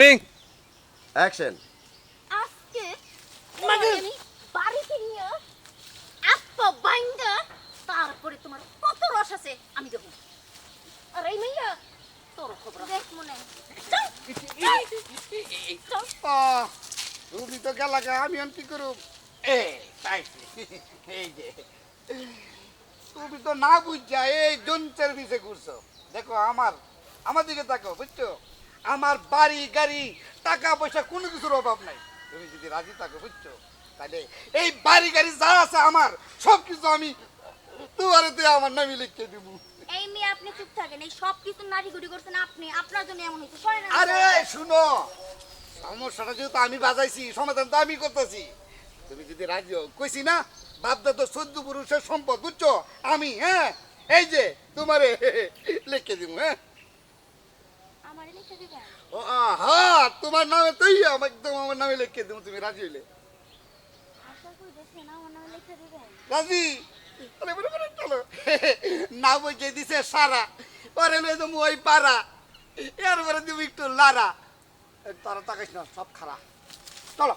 Action. আজকে আমি বাড়িতে নিয়ে আপা বাইন্দা তারপরে তোমার কত রস আছে আমি দেখো। আর এই মাইয়া তোর খবর দেখ মনে তুমি তো গেলা আমি এখন কি করব? এই যে তুমি তো না বুঝছা এই জঞ্চের নিচে ঘুরছো। দেখো আমার দিকে তাকাও, বুঝছো? আমার বাড়ি গাড়ি টাকা পয়সা কোনো কিছুর অভাব নাই। তুমি যদি রাজি থাকো, বুঝছো, তাহলে এই বাড়ি গাড়ি যা আছে আমার সব কিছু আমি তোমারে আমার নামে লিখে দিব। এই মেয়ে আপনি চুপ থাকেন। এই সব কিছু নাড়িগুড়ি করছেন আপনি, আপনার জন্য এমন হয়েছে। সরেন না। আরে শুনো, সমস্যাটা যেহেতু আমি বাজাইছি, সমাধান তো আমি করতেছি। তুমি যদি রাজি হও, কইছি না বাপদা তো 14 পুরুষের সম্পদ, বুঝছো? আমি এই যে তোমারে লিখে দিব। আমারে লিখে দিবেন? হ্যাঁ, তোমার নামে তুই একদম আমার নামে লিখে দিব, তুমি রাজি হইলে। আশা করি দেখছেন আমার নামে লিখে দিবেন। রাজি? আরে বলে বলে চলো। না বুঝে দিছে সারা, পরে লই তুমি ওই পারা, এরপরে তুমি একটু লারা। তারা তাকাইস না, সব খারাপ। চলো।